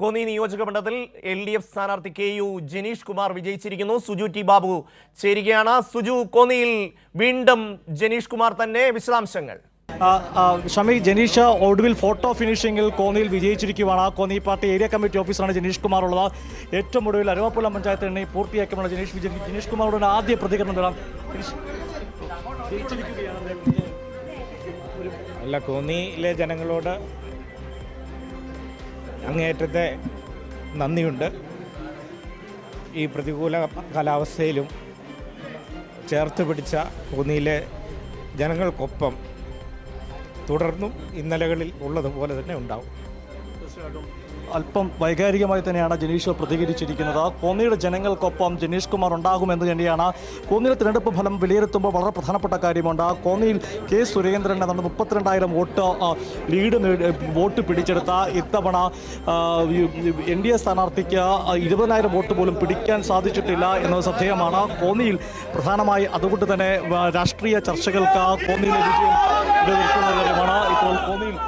കോന്നി നിയോജക മണ്ഡലത്തിൽ LDF സ്ഥാനാർത്ഥി KU ജനീഷ് കുമാർ വിജയിച്ചിരിക്കുന്നു. സുജു ടി ബാബു ചേരുകയാണ്. സുജു, കോന്നിയിൽ വീണ്ടും ജനീഷ് കുമാർ തന്നെ, വിശദാംശങ്ങൾ. ഷമി, ജനീഷ് ഒടുവിൽ ഫോട്ടോ ഫിനിഷിംഗിൽ കോന്നിയിൽ വിജയിച്ചിരിക്കുകയാണ്. കോന്നി പാർട്ടി ഏരിയ കമ്മിറ്റി ഓഫീസറാണ് ജനീഷ് കുമാർ ഉള്ളത്. ഏറ്റവും ഒടുവിൽ അരുവാപ്പുലം പഞ്ചായത്ത് എണ്ണി പൂർത്തിയാക്കിയുള്ള ജനീഷ് കുമാറുടെ ആദ്യ പ്രതികരണം തരാം. അല്ല, കോന്നിയിലെ ജനങ്ങളോട് അങ്ങേയറ്റത്തെ നന്ദിയുണ്ട്. ഈ പ്രതികൂല കാലാവസ്ഥയിലും ചേർത്ത് പിടിച്ച കോന്നിയിലെ ജനങ്ങൾക്കൊപ്പം തുടർന്നും ഇന്നലകളിൽ ഉള്ളതുപോലെ തന്നെ ഉണ്ടാവും. അല്പം വൈകാരികമായി തന്നെയാണ് ജനീഷ് പ്രതികരിച്ചിരിക്കുന്നത്. കോന്നിയുടെ ജനങ്ങൾക്കൊപ്പം ജനീഷ് കുമാർ ഉണ്ടാകുമെന്ന് തന്നെയാണ്. കോന്നിയിലെ തിരഞ്ഞെടുപ്പ് ഫലം വിലയിരുത്തുമ്പോൾ വളരെ പ്രധാനപ്പെട്ട കാര്യമുണ്ട്. കോന്നിയിൽ K. സുരേന്ദ്രനെ നമ്മൾ 32,000 വോട്ട് പിടിച്ചെടുത്ത ഇത്തവണ NDA സ്ഥാനാർത്ഥിക്ക് 20,000 വോട്ട് പോലും പിടിക്കാൻ സാധിച്ചിട്ടില്ല എന്നത് ശ്രദ്ധേയമാണ്. കോന്നിയിൽ പ്രധാനമായി അതുകൊണ്ട് തന്നെ രാഷ്ട്രീയ ചർച്ചകൾക്ക് കോന്നിയിലെ വിജയം നിൽക്കുന്ന കാര്യമാണ്. ഇപ്പോൾ കോന്നിയിൽ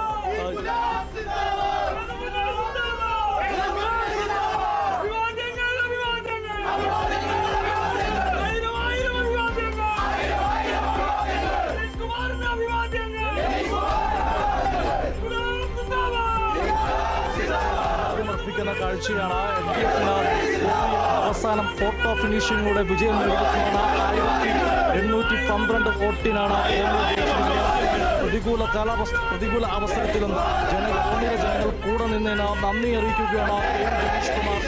കാഴ്ചയാണ്. LDF അവസാനം ഫോട്ടോ ഫിനിഷിങ്ങിലൂടെ വിജയം നേടിയിരിക്കുകയാണ്. 1812 വോട്ടിനാണ് പ്രതികൂല അവസരത്തിലും കോന്നിയിലെ ജനങ്ങൾ കൂടെ നിന്നതിന് നന്ദി അറിയിക്കുകയാണ് ജനീഷ് കുമാർ.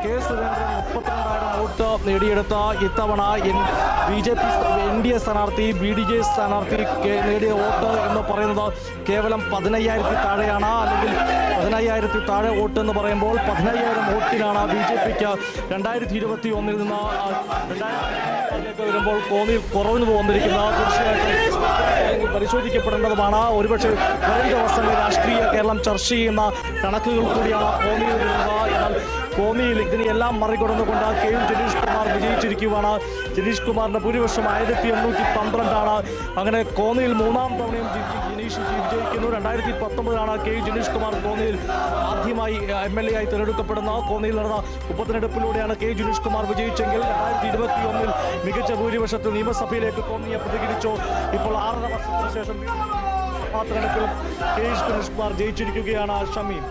K. സുരേന്ദ്രൻ 32,000 വോട്ട് നേടിയെടുത്ത ഇത്തവണ NDA സ്ഥാനാർത്ഥി BDJ സ്ഥാനാർത്ഥി നേടിയ വോട്ട് എന്ന് പറയുന്നത് കേവലം 15,000 താഴെയാണ്. അല്ലെങ്കിൽ 15,000 താഴെ വോട്ട് എന്ന് പറയുമ്പോൾ 15,000 വോട്ടിനാണ് BJPക്ക് 2021 നിന്ന് 2000 വരുമ്പോൾ കോന്നിയിൽ കുറവിന് വന്നിരിക്കുന്നത്. തീർച്ചയായിട്ടും പരിശോധിക്കപ്പെടേണ്ടതുമാണ്. ഒരുപക്ഷെ വരും ദിവസങ്ങളിൽ രാഷ്ട്രീയ കേരളം ചർച്ച ചെയ്യുന്ന കണക്കുകൾ കൂടിയാണ് കോന്നിയിൽ വരുന്നത്. എന്നാൽ കോന്നിയിൽ ഇതിനെല്ലാം മറികടന്നുകൊണ്ട് ജനീഷ് കുമാർ വിജയിച്ചിരിക്കുകയാണ്. ജനീഷ് കുമാറിന്റെ ഭൂരിപക്ഷം 1812 അങ്ങനെ കോന്നിയിൽ മൂന്നാം തവണയും ജനീഷ് വിജയിക്കുന്നു. 2019 ജനീഷ് കുമാർ കോന്നിയിൽ ആദ്യമായി MLA ആയി തിരഞ്ഞെടുക്കപ്പെടുന്നത്. കോന്നിയിൽ നടന്ന ഉപതെരഞ്ഞെടുപ്പിലൂടെയാണ് ജനീഷ് കുമാർ വിജയിച്ചെങ്കിൽ 2021 മികച്ച ഭൂരിപക്ഷത്തിൽ നിയമസഭയിലേക്ക് കോന്നിയെ പ്രതികരിച്ചു. ഇപ്പോൾ 6.5 വർഷത്തിന് ശേഷം തെരഞ്ഞെടുപ്പിൽ ജനീഷ് കുമാർ ജയിച്ചിരിക്കുകയാണ്. ഷമീം.